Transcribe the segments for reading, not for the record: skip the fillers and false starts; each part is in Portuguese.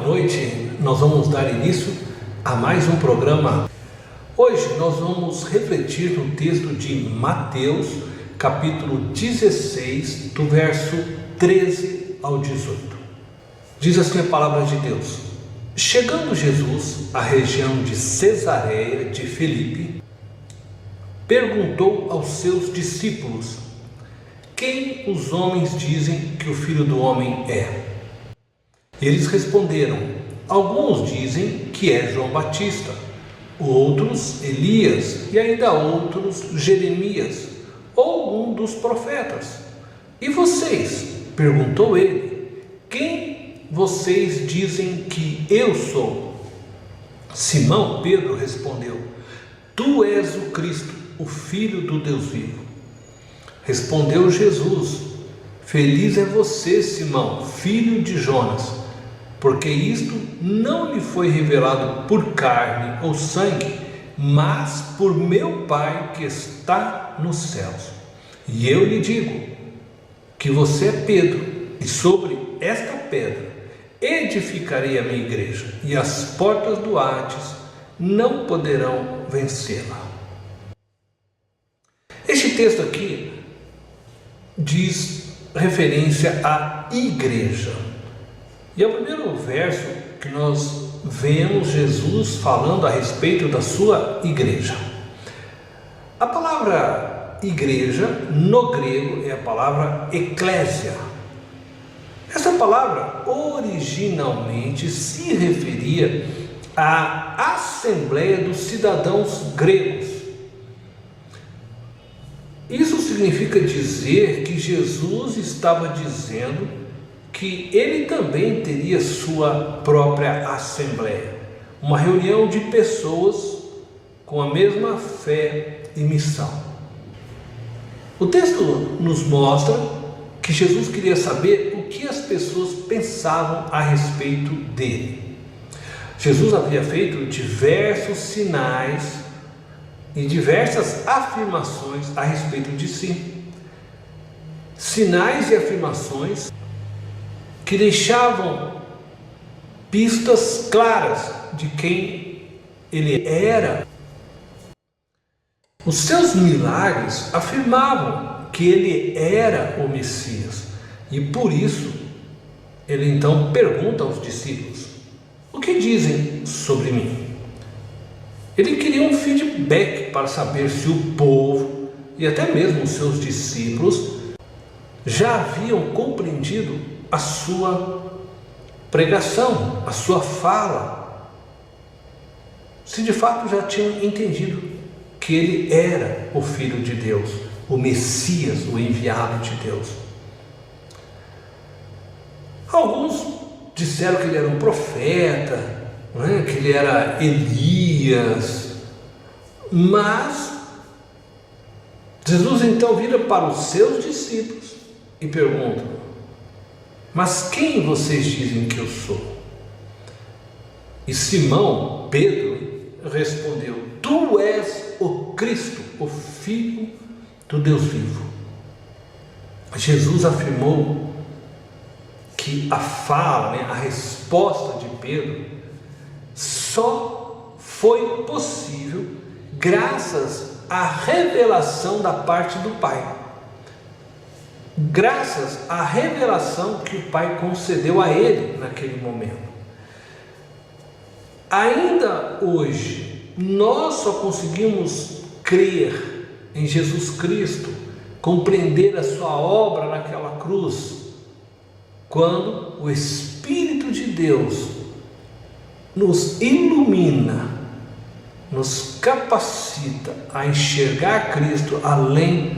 noite, nós vamos dar início a mais um programa. Hoje nós vamos refletir no texto de Mateus, capítulo 16, do verso 13 ao 18. Diz assim a palavra de Deus: Chegando Jesus à região de Cesareia de Filipe, perguntou aos seus discípulos: Quem os homens dizem que o Filho do Homem é? Eles responderam: Alguns dizem que é João Batista, outros Elias e ainda outros Jeremias ou um dos profetas. E vocês? Perguntou ele: Quem vocês dizem que eu sou? Simão Pedro respondeu: Tu és o Cristo, o Filho do Deus vivo. Respondeu Jesus: Feliz é você, Simão, filho de Jonas, porque isto não lhe foi revelado por carne ou sangue, mas por meu Pai que está nos céus. E eu lhe digo que você é Pedro, e sobre esta pedra edificarei a minha igreja, e as portas do Hades não poderão vencê-la. Este texto aqui diz referência à igreja. E é o primeiro verso que nós vemos Jesus falando a respeito da sua igreja. A palavra igreja no grego é a palavra eclésia. Essa palavra originalmente se referia à assembleia dos cidadãos gregos. Isso significa dizer que Jesus estava dizendo que ele também teria sua própria assembleia, uma reunião de pessoas com a mesma fé e missão. O texto nos mostra que Jesus queria saber o que as pessoas pensavam a respeito dele. Jesus havia feito diversos sinais e diversas afirmações a respeito de si. Sinais e afirmações que deixavam pistas claras de quem ele era. Os seus milagres afirmavam que ele era o Messias, e por isso ele então pergunta aos discípulos: O que dizem sobre mim? Ele queria um feedback para saber se o povo e até mesmo os seus discípulos já haviam compreendido a sua pregação, a sua fala, se de fato já tinham entendido que ele era o Filho de Deus, o Messias, o enviado de Deus. Alguns disseram que ele era um profeta, que ele era Elias, mas Jesus então vira para os seus discípulos e pergunta: Mas quem vocês dizem que eu sou? E Simão Pedro respondeu: Tu és o Cristo, o Filho do Deus vivo. Jesus afirmou que a fala, a resposta de Pedro só foi possível graças à revelação da parte do Pai. Graças à revelação que o Pai concedeu a ele naquele momento. Ainda hoje, nós só conseguimos crer em Jesus Cristo, compreender a sua obra naquela cruz, quando o Espírito de Deus nos ilumina, nos capacita a enxergar Cristo além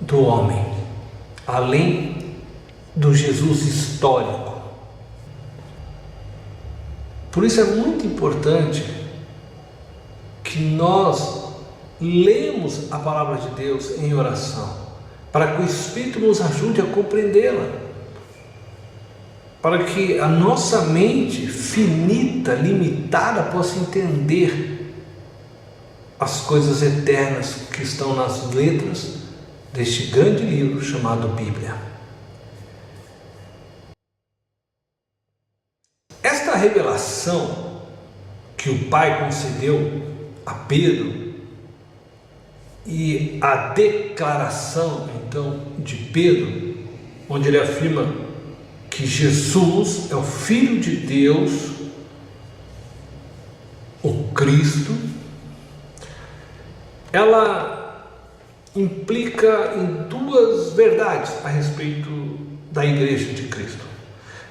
do homem, além do Jesus histórico. Por isso é muito importante que nós lemos a palavra de Deus em oração, para que o Espírito nos ajude a compreendê-la, para que a nossa mente finita, limitada, possa entender as coisas eternas que estão nas letras deste grande livro chamado Bíblia. Esta orientação que o Pai concedeu a Pedro e a declaração então de Pedro, onde ele afirma que Jesus é o Filho de Deus, o Cristo, ela implica em duas verdades a respeito da Igreja de Cristo.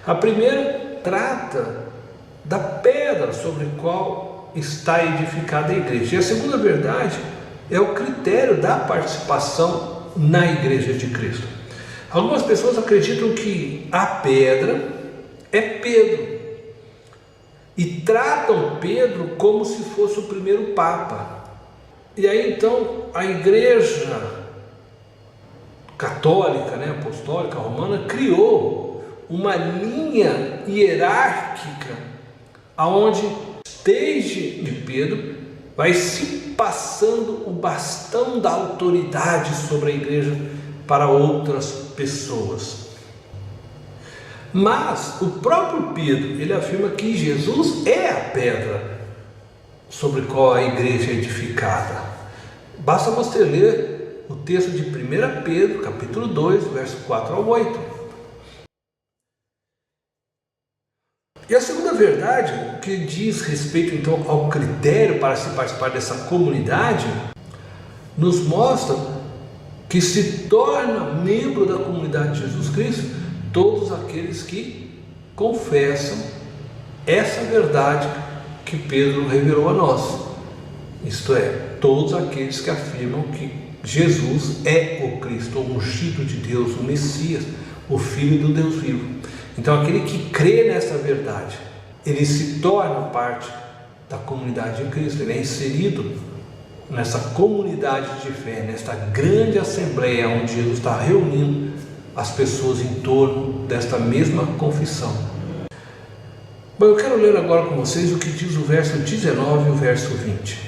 A primeira trata da pedra sobre a qual está edificada a igreja. E a segunda verdade é o critério da participação na Igreja de Cristo. Algumas pessoas acreditam que a pedra é Pedro e tratam Pedro como se fosse o primeiro Papa. E aí então a Igreja católica, apostólica, romana, criou uma linha hierárquica aonde desde de Pedro vai se passando o bastão da autoridade sobre a igreja para outras pessoas. Mas o próprio Pedro, ele afirma que Jesus é a pedra sobre a qual a igreja é edificada. Basta você ler o texto de 1 Pedro, capítulo 2, verso 4 ao 8. E a segunda verdade, que diz respeito então ao critério para se participar dessa comunidade, nos mostra que se torna membro da comunidade de Jesus Cristo todos aqueles que confessam essa verdade que Pedro revelou a nós. Isto é, todos aqueles que afirmam que Jesus é o Cristo, o ungido de Deus, o Messias, o Filho do Deus vivo. Então aquele que crê nessa verdade, ele se torna parte da comunidade de Cristo, ele é inserido nessa comunidade de fé, nesta grande assembleia onde Jesus está reunindo as pessoas em torno desta mesma confissão. Bom, eu quero ler agora com vocês o que diz o verso 19 e o verso 20.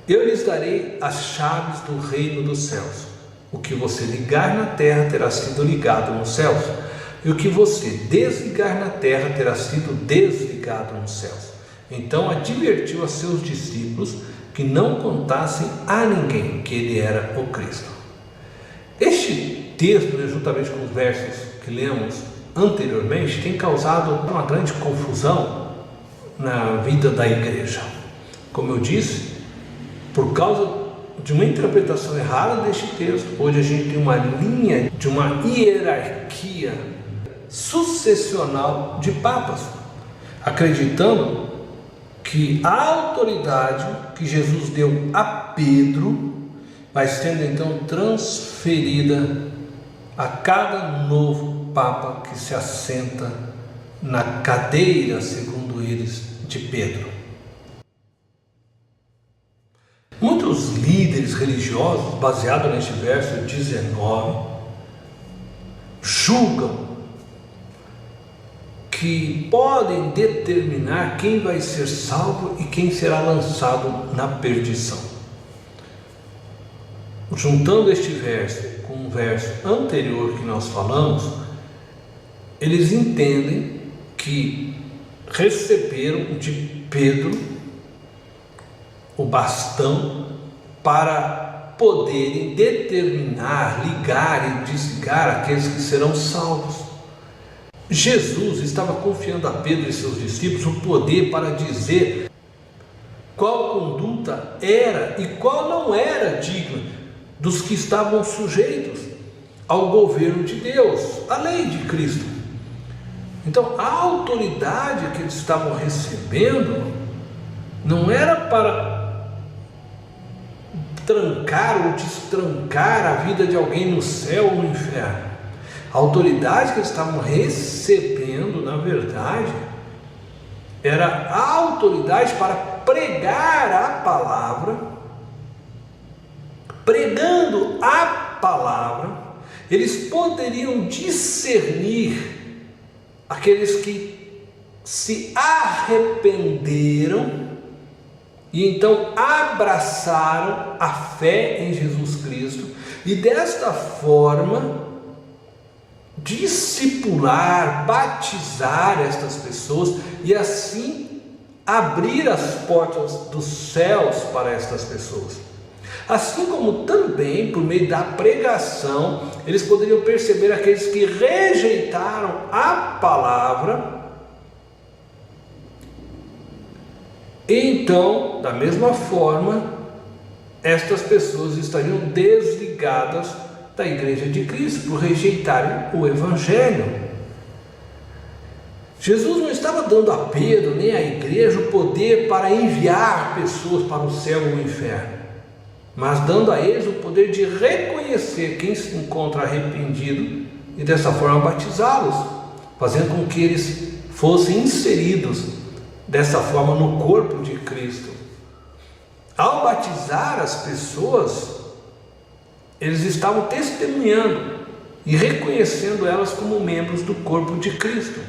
Eu lhes darei as chaves do reino dos céus. O que você ligar na terra terá sido ligado nos céus, e o que você desligar na terra terá sido desligado nos céus. Então advertiu a seus discípulos que não contassem a ninguém que ele era o Cristo. Este texto, juntamente com os versos que lemos anteriormente, tem causado uma grande confusão na vida da igreja. Como eu disse, por causa de uma interpretação errada deste texto, hoje a gente tem uma linha de uma hierarquia sucessional de papas, acreditando que a autoridade que Jesus deu a Pedro vai sendo então transferida a cada novo papa que se assenta na cadeira, segundo eles, de Pedro. Muitos líderes religiosos, baseados neste verso 19, julgam que podem determinar quem vai ser salvo e quem será lançado na perdição. Juntando este verso com o verso anterior que nós falamos, eles entendem que receberam de Pedro o bastão para poderem determinar, ligar e desligar aqueles que serão salvos. Jesus estava confiando a Pedro e seus discípulos o poder para dizer qual conduta era e qual não era digna dos que estavam sujeitos ao governo de Deus, à lei de Cristo. Então, a autoridade que eles estavam recebendo não era para trancar ou destrancar a vida de alguém no céu ou no inferno. A autoridade que eles estavam recebendo, na verdade, era a autoridade para pregar a palavra. Pregando a palavra, eles poderiam discernir aqueles que se arrependeram e então abraçaram a fé em Jesus Cristo, e desta forma discipular, batizar estas pessoas e assim abrir as portas dos céus para estas pessoas. Assim como também, por meio da pregação, eles poderiam perceber aqueles que rejeitaram a palavra. Então, da mesma forma, estas pessoas estariam desligadas da Igreja de Cristo por rejeitarem o Evangelho. Jesus não estava dando a Pedro nem à igreja o poder para enviar pessoas para o céu ou o inferno, mas dando a eles o poder de reconhecer quem se encontra arrependido e dessa forma batizá-los, fazendo com que eles fossem inseridos dessa forma no corpo de Cristo. Ao batizar as pessoas, eles estavam testemunhando e reconhecendo elas como membros do corpo de Cristo.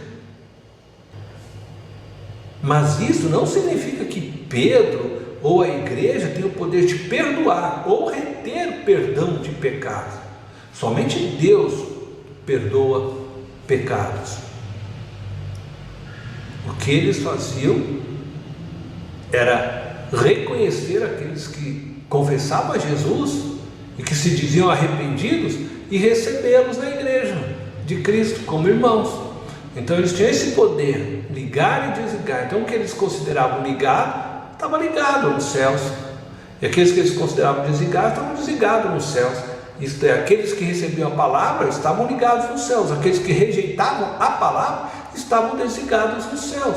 Mas isso não significa que Pedro ou a igreja tem o poder de perdoar ou reter perdão de pecados. Somente Deus perdoa pecados. O que eles faziam era reconhecer aqueles que confessavam a Jesus e que se diziam arrependidos e recebê-los na igreja de Cristo como irmãos. Então eles tinham esse poder, ligar e desligar. Então o que eles consideravam ligado, estava ligado nos céus. E aqueles que eles consideravam desligados, estavam desligados nos céus. Isto é, aqueles que recebiam a palavra estavam ligados nos céus. Aqueles que rejeitavam a palavra estavam desligados nos céus.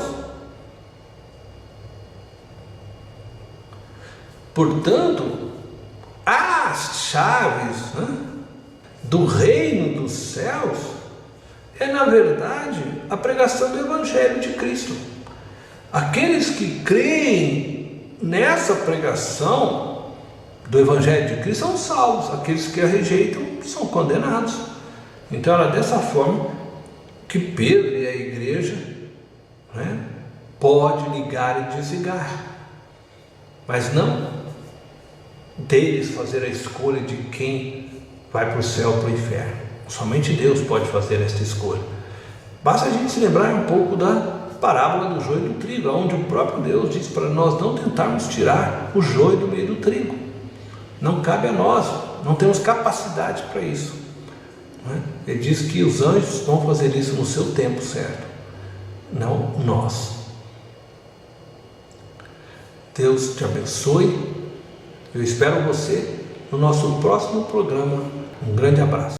Portanto, as chaves do reino dos céus é, na verdade, a pregação do Evangelho de Cristo. Aqueles que creem nessa pregação do Evangelho de Cristo são salvos, aqueles que a rejeitam são condenados. Então era dessa forma que Pedro e a igreja pode ligar e desligar, mas não deles fazer a escolha de quem vai para o céu ou para o inferno. Somente Deus pode fazer esta escolha. Basta a gente se lembrar um pouco da parábola do joio e do trigo, onde o próprio Deus diz para nós não tentarmos tirar o joio do meio do trigo. Não cabe a nós, não temos capacidade para isso. Ele diz que os anjos vão fazer isso no seu tempo certo, não nós. Deus te abençoe. Eu espero você no nosso próximo programa. Um grande abraço.